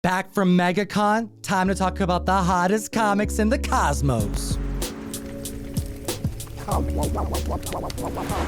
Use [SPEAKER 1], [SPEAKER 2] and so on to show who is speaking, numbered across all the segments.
[SPEAKER 1] Back from MegaCon, time to talk about the hottest comics in the cosmos.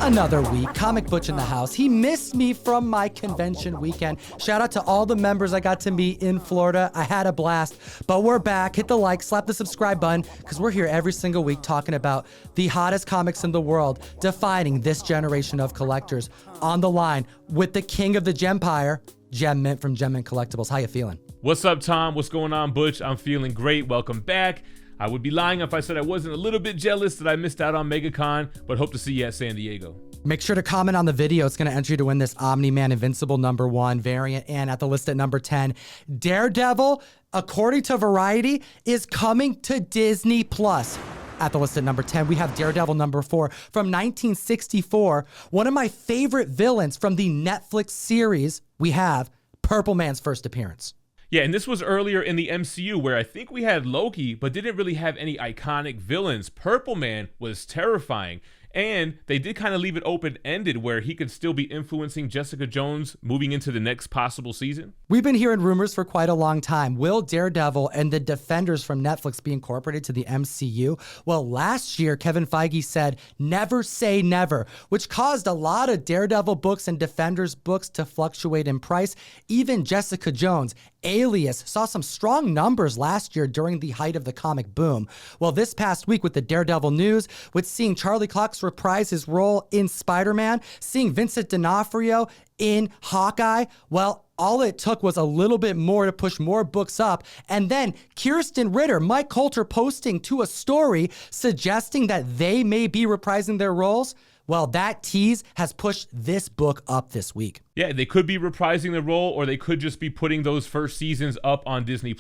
[SPEAKER 1] Another week, Comic Butch in the house. He missed me from my convention weekend. Shout out to all the members I got to meet in Florida. I had a blast, but we're back. Hit the like, slap the subscribe button, because we're here every single week talking about the hottest comics in the world, defining this generation of collectors. On the line with the king of the Gempire, Gem Mint from Gem Mint Collectibles. How you feeling?
[SPEAKER 2] What's up, Tom? What's going on, Butch? I'm feeling great. Welcome back. I would be lying if I said I wasn't a little bit jealous that I missed out on MegaCon, but hope to see you at San Diego.
[SPEAKER 1] Make sure to comment on the video. It's going to enter you to win this Omni-Man Invincible #1 variant. And at the list at number 10, Daredevil, according to Variety, is coming to Disney+. At the list at number 10, we have Daredevil #4 from 1964. One of my favorite villains from the Netflix series, we have Purple Man's first appearance.
[SPEAKER 2] Yeah, and this was earlier in the MCU where I think we had Loki, but didn't really have any iconic villains. Purple Man was terrifying. And they did kind of leave it open-ended where he could still be influencing Jessica Jones moving into the next possible season.
[SPEAKER 1] We've been hearing rumors for quite a long time. Will Daredevil and the Defenders from Netflix be incorporated to the MCU? Well, last year, Kevin Feige said, never say never, which caused a lot of Daredevil books and Defenders books to fluctuate in price. Even Jessica Jones, Alias, saw some strong numbers last year during the height of the comic boom. Well, this past week with the Daredevil news, with seeing Charlie Cox reprise his role in Spider-Man, seeing Vincent D'Onofrio in Hawkeye, well, all it took was a little bit more to push more books up. And then Kirsten Ritter, Mike Coulter posting to a story suggesting that they may be reprising their roles. Well, that tease has pushed this book up this week.
[SPEAKER 2] Yeah, they could be reprising the role, or they could just be putting those first seasons up on Disney+,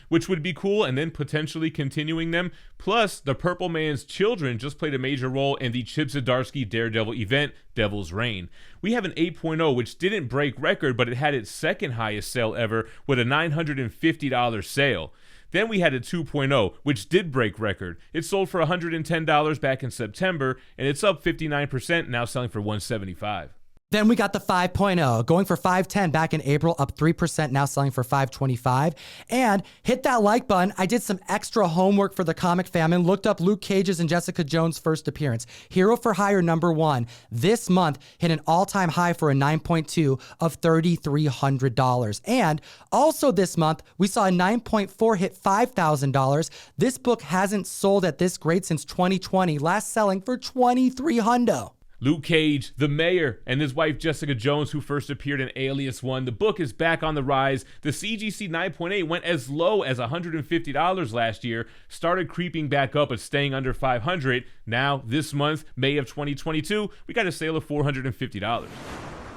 [SPEAKER 2] which would be cool, and then potentially continuing them. Plus, the Purple Man's children just played a major role in the Chip Zdarsky Daredevil event, Devil's Reign. We have an 8.0, which didn't break record, but it had its second highest sale ever with a $950 sale. Then we had a 2.0, which did break record. It sold for $110 back in September, and it's up 59%, now selling for $175.
[SPEAKER 1] Then we got the 5.0, going for $510 back in April, up 3%, now selling for $525. And hit that like button. I did some extra homework for the comic famine, looked up Luke Cage's and Jessica Jones' first appearance. Hero for Hire #1 this month hit an all-time high for a 9.2 of $3,300. And also this month, we saw a 9.4 hit $5,000. This book hasn't sold at this rate since 2020, last selling for $2,300.
[SPEAKER 2] Luke Cage, the mayor, and his wife Jessica Jones, who first appeared in Alias 1. The book is back on the rise. The CGC 9.8 went as low as $150 last year, started creeping back up but staying under $500. Now, this month, May of 2022, we got a sale of $450.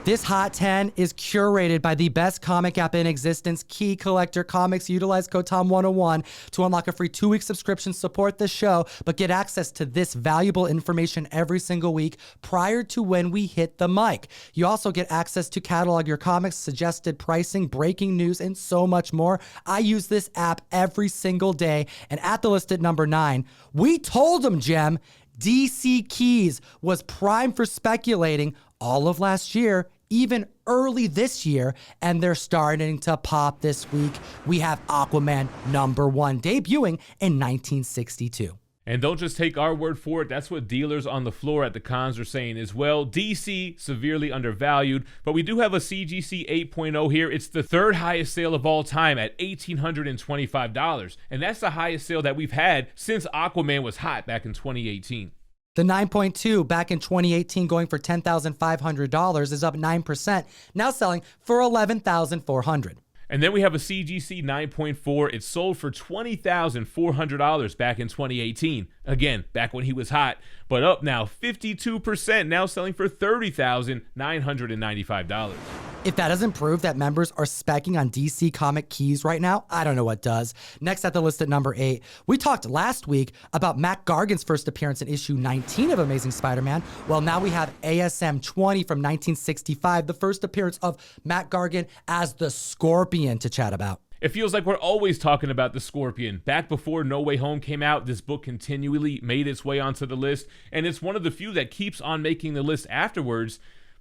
[SPEAKER 1] This Hot 10 is curated by the best comic app in existence, Key Collector Comics. Utilize code TOM101 to unlock a free 2-week subscription. Support the show, but get access to this valuable information every single week prior to when we hit the mic. You also get access to catalog your comics, suggested pricing, breaking news, and so much more. I use this app every single day. And at the list at number 9, we told them, Gem, DC Keys was prime for speculating all of last year, even early this year, and they're starting to pop this week. We have Aquaman #1 debuting in 1962.
[SPEAKER 2] And don't just take our word for it. That's what dealers on the floor at the cons are saying as well. DC, severely undervalued, but we do have a CGC 8.0 here. It's the third highest sale of all time at $1,825. And that's the highest sale that we've had since Aquaman was hot back in 2018.
[SPEAKER 1] The 9.2 back in 2018 going for $10,500 is up 9%, now selling for $11,400.
[SPEAKER 2] And then we have a CGC 9.4. It sold for $20,400 back in 2018. Again, back when he was hot, but up now 52%, now selling for $30,995.
[SPEAKER 1] If that doesn't prove that members are specking on DC Comic Keys right now, I don't know what does. Next at the list at number 8, we talked last week about Matt Gargan's first appearance in issue 19 of Amazing Spider-Man. Well, now we have ASM 20 from 1965, the first appearance of Matt Gargan as the Scorpion to chat about.
[SPEAKER 2] It feels like we're always talking about the Scorpion. Back before No Way Home came out, this book continually made its way onto the list, and it's one of the few that keeps on making the list afterwards.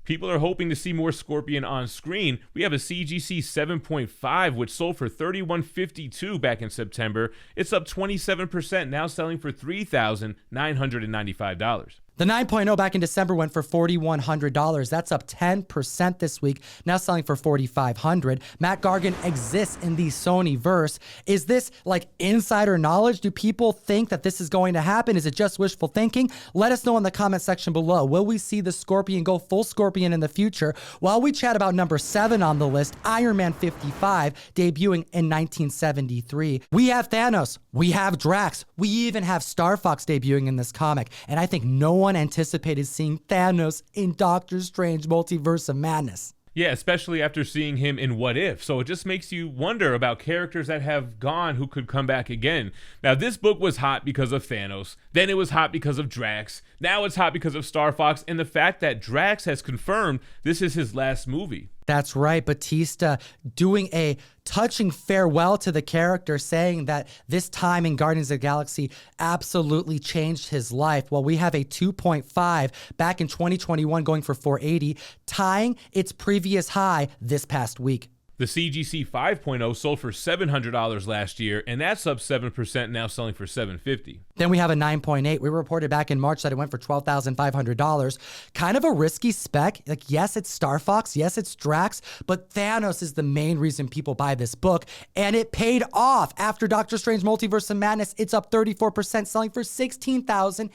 [SPEAKER 2] People are hoping to see more Scorpion on screen. We have a CGC 7.5, which sold for $31.52 back in September. It's up 27%, now selling for $3,995.
[SPEAKER 1] The 9.0 back in December went for $4,100. That's up 10% this week, now selling for $4,500. Matt Gargan exists in the Sony verse. Is this like insider knowledge? Do people think that this is going to happen? Is it just wishful thinking? Let us know in the comment section below. Will we see the Scorpion go full Scorpion in the future? While we chat about number 7 on the list, Iron Man 55, debuting in 1973. We have Thanos. We have Drax. We even have Star Fox debuting in this comic. And I think no one anticipated seeing Thanos in Doctor Strange Multiverse of Madness.
[SPEAKER 2] Yeah, especially after seeing him in What If. So it just makes you wonder about characters that have gone who could come back again. Now, this book was hot because of Thanos. Then it was hot because of Drax. Now it's hot because of Star Fox. And the fact that Drax has confirmed this is his last movie.
[SPEAKER 1] That's right. Batista doing a touching farewell to the character, saying that this time in Guardians of the Galaxy absolutely changed his life. Well, we have a 2.5 back in 2021 going for $480, tying its previous high this past week.
[SPEAKER 2] The CGC 5.0 sold for $700 last year, and that's up 7%, now selling for $750.
[SPEAKER 1] Then we have a 9.8. We reported back in March that it went for $12,500. Kind of a risky spec. Like, yes, it's Star Fox. Yes, it's Drax. But Thanos is the main reason people buy this book. And it paid off. After Doctor Strange Multiverse of Madness, it's up 34%, selling for $16,800.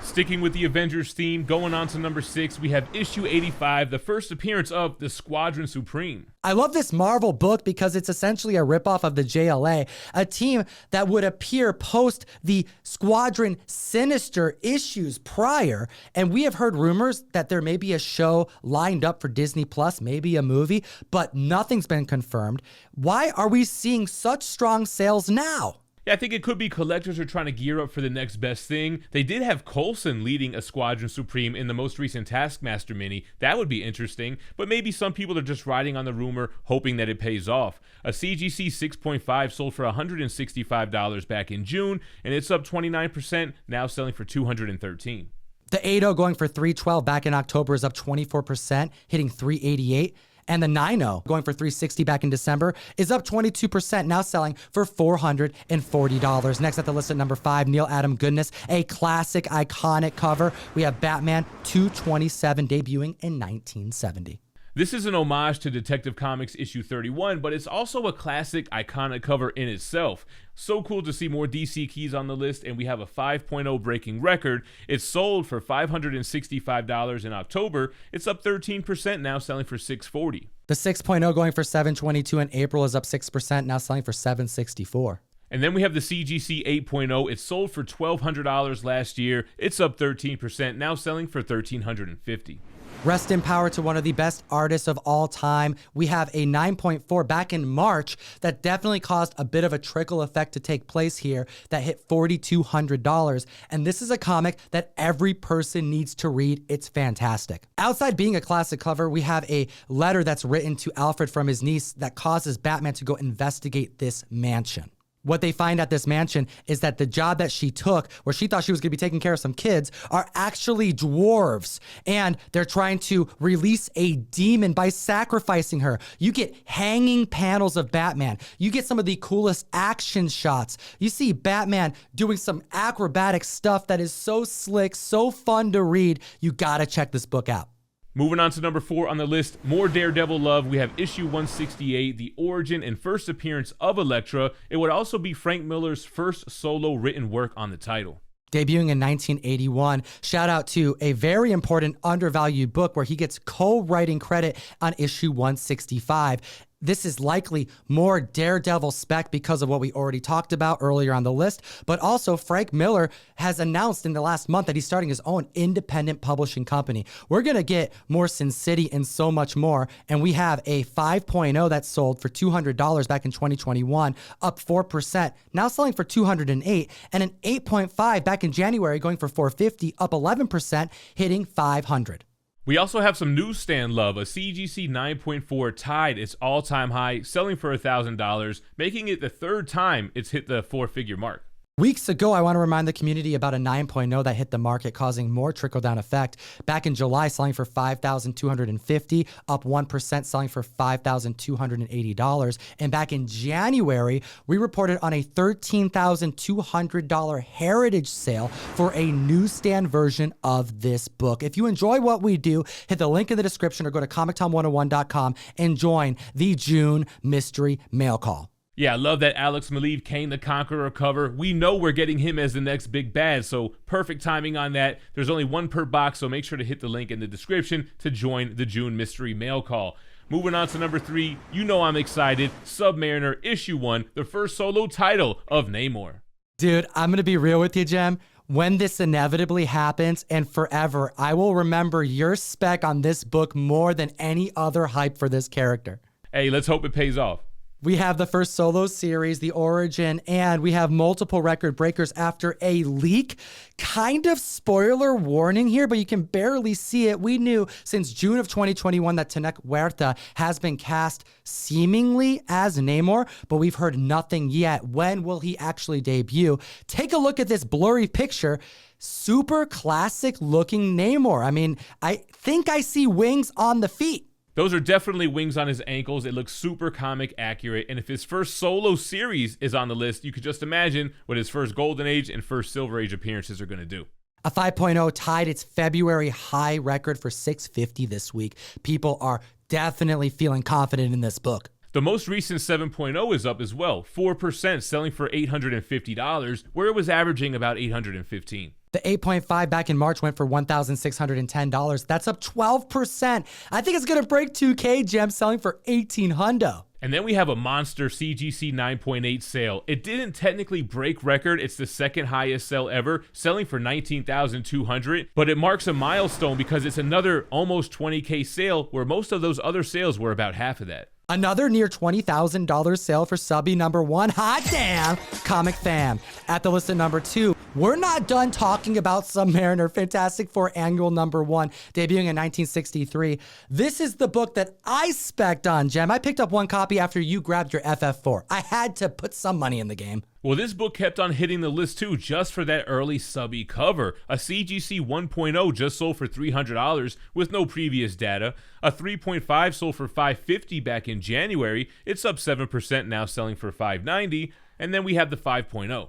[SPEAKER 2] Sticking with the Avengers theme, going on to number 6, we have issue 85, the first appearance of the Squadron Supreme.
[SPEAKER 1] I love this Marvel book because it's essentially a ripoff of the JLA, a team that would appear post the Squadron Sinister issues prior. And we have heard rumors that there may be a show lined up for Disney Plus, maybe a movie, but nothing's been confirmed. Why are we seeing such strong sales now?
[SPEAKER 2] Yeah, I think it could be collectors are trying to gear up for the next best thing. They did have Coulson leading a Squadron Supreme in the most recent Taskmaster mini. That would be interesting, but maybe some people are just riding on the rumor, hoping that it pays off. A CGC 6.5 sold for $165 back in June, and it's up 29%, now selling for $213.
[SPEAKER 1] The 8.0 going for $312 back in October is up 24%, hitting $388. And the 9.0 going for $360 back in December is up 22%, now selling for $440. Next at the list at number 5, Neal Adams Goodness, a classic, iconic cover. We have Batman 227 debuting in 1970.
[SPEAKER 2] This is an homage to Detective Comics issue 31, but it's also a classic, iconic cover in itself. So cool to see more DC keys on the list, and we have a 5.0 breaking record. It sold for $565 in October. It's up 13%, now selling for $640.
[SPEAKER 1] The 6.0 going for $722 in April is up 6%, now selling for $764.
[SPEAKER 2] And then we have the CGC 8.0. It sold for $1,200 last year. It's up 13%, now selling for $1,350.
[SPEAKER 1] Rest in power to one of the best artists of all time. We have a 9.4 back in March that definitely caused a bit of a trickle effect to take place here that hit $4,200. And this is a comic that every person needs to read. It's fantastic. Outside being a classic cover, we have a letter that's written to Alfred from his niece that causes Batman to go investigate this mansion. What they find at this mansion is that the job that she took, where she thought she was going to be taking care of some kids, are actually dwarves. And they're trying to release a demon by sacrificing her. You get hanging panels of Batman. You get some of the coolest action shots. You see Batman doing some acrobatic stuff that is so slick, so fun to read. You got to check this book out.
[SPEAKER 2] Moving on to number 4 on the list, more Daredevil love. We have issue 168, the origin and first appearance of Elektra. It would also be Frank Miller's first solo written work on the title.
[SPEAKER 1] Debuting in 1981, shout out to a very important undervalued book where he gets co-writing credit on issue 165. This is likely more Daredevil spec because of what we already talked about earlier on the list, but also Frank Miller has announced in the last month that he's starting his own independent publishing company. We're going to get more Sin City and so much more, and we have a 5.0 that sold for $200 back in 2021, up 4%, now selling for $208, and an 8.5 back in January going for $450, up 11%, hitting $500.
[SPEAKER 2] We also have some newsstand love. A CGC 9.4 tied its all-time high, selling for $1,000, making it the third time it's hit the 4-figure mark.
[SPEAKER 1] Weeks ago, I want to remind the community about a 9.0 that hit the market, causing more trickle-down effect. Back in July, selling for $5,250, up 1%, selling for $5,280. And back in January, we reported on a $13,200 heritage sale for a newsstand version of this book. If you enjoy what we do, hit the link in the description or go to comictom101.com and join the June Mystery Mail Call.
[SPEAKER 2] Yeah, I love that Alex Maleev Kane the Conqueror cover. We know we're getting him as the next big bad, so perfect timing on that. There's only one per box, so make sure to hit the link in the description to join the June Mystery Mail Call. Moving on to number 3, you know I'm excited. Submariner Issue 1, the first solo title of Namor.
[SPEAKER 1] Dude, I'm going to be real with you, Jem. When this inevitably happens and forever, I will remember your spec on this book more than any other hype for this character.
[SPEAKER 2] Hey, let's hope it pays off.
[SPEAKER 1] We have the first solo series, the origin, and we have multiple record breakers after a leak. Kind of spoiler warning here, but you can barely see it. We knew since June of 2021 that Tenoch Huerta has been cast seemingly as Namor, but we've heard nothing yet. When will he actually debut? Take a look at this blurry picture. Super classic looking Namor. I mean, I think I see wings on the feet.
[SPEAKER 2] Those are definitely wings on his ankles. It looks super comic accurate. And if his first solo series is on the list, you could just imagine what his first Golden Age and first Silver Age appearances are going to do.
[SPEAKER 1] A 5.0 tied its February high record for $650 this week. People are definitely feeling confident in this book.
[SPEAKER 2] The most recent 7.0 is up as well, 4%, selling for $850, where it was averaging about $815.
[SPEAKER 1] The 8.5 back in March went for $1,610. That's up 12%. I think it's going to break 2K, Gem, selling for $1,800.
[SPEAKER 2] And then we have a monster CGC 9.8 sale. It didn't technically break record. It's the second highest sale ever, selling for $19,200. But it marks a milestone because it's another almost 20K sale, where most of those other sales were about half of that.
[SPEAKER 1] Another near $20,000 sale for subby number 1. Hot damn, Comic Fam. At the list at number 2, we're not done talking about Submariner Fantastic Four Annual number 1, debuting in 1963. This is the book that I spec'd on, Jem. I picked up one copy after you grabbed your FF4. I had to put some money in the game.
[SPEAKER 2] Well, this book kept on hitting the list too, just for that early subby cover. A CGC 1.0 just sold for $300 with no previous data. A 3.5 sold for $550 back in January. It's up 7% now, selling for $590. And then we have the 5.0.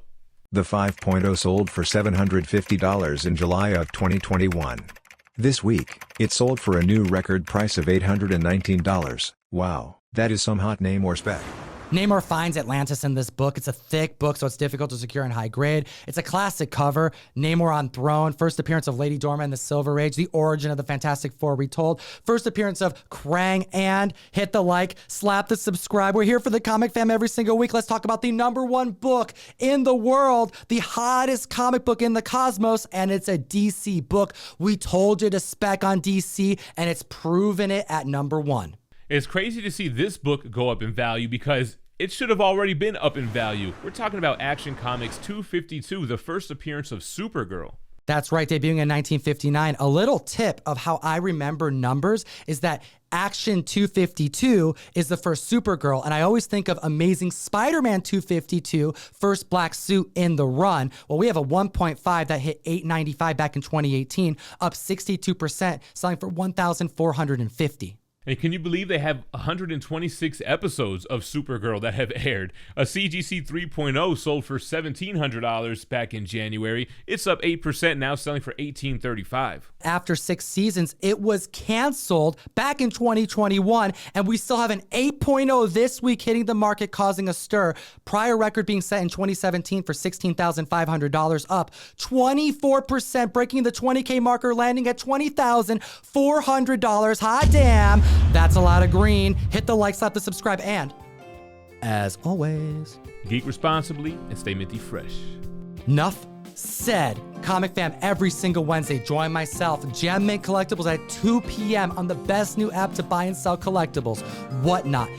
[SPEAKER 3] The 5.0 sold for $750 in July of 2021. This week, it sold for a new record price of $819. Wow, that is some hot Namor spec.
[SPEAKER 1] Namor finds Atlantis in this book. It's a thick book, so it's difficult to secure in high grade. It's a classic cover. Namor on throne. First appearance of Lady Dorma in the Silver Age. The origin of the Fantastic Four retold. First appearance of Krang. And hit the like, slap the subscribe. We're here for the Comic Fam every single week. Let's talk about the number 1 book in the world. The hottest comic book in the cosmos. And it's a DC book. We told you to spec on DC, and it's proven it at number 1.
[SPEAKER 2] It's crazy to see this book go up in value because it should have already been up in value. We're talking about Action Comics 252, the first appearance of Supergirl.
[SPEAKER 1] That's right, debuting in 1959. A little tip of how I remember numbers is that Action 252 is the first Supergirl, and I always think of Amazing Spider-Man 252, first black suit in the run. Well, we have a 1.5 that hit $895 back in 2018, up 62%, selling for $1,450.
[SPEAKER 2] And can you believe they have 126 episodes of Supergirl that have aired? A CGC 3.0 sold for $1,700 back in January. It's up 8%, now selling for $1,835.
[SPEAKER 1] After 6 seasons, it was canceled back in 2021, and we still have an 8.0 this week hitting the market, causing a stir. Prior record being set in 2017 for $16,500, up 24%, breaking the 20K marker, landing at $20,400. Hot damn. That's a lot of green. Hit the like, slap the subscribe, and as always,
[SPEAKER 2] geek responsibly and stay minty fresh.
[SPEAKER 1] Enough said. Comic Fam every single Wednesday. Join myself, Gem Mint Collectibles, at 2 p.m. on the best new app to buy and sell collectibles. Whatnot.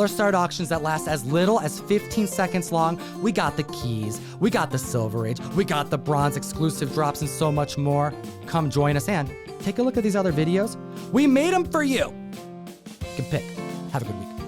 [SPEAKER 1] $start auctions that last as little as 15 seconds long. We got the keys. We got the Silver Age. We got the bronze exclusive drops and so much more. Come join us and take a look at these other videos. We made them for you. Good pick. Have a good week.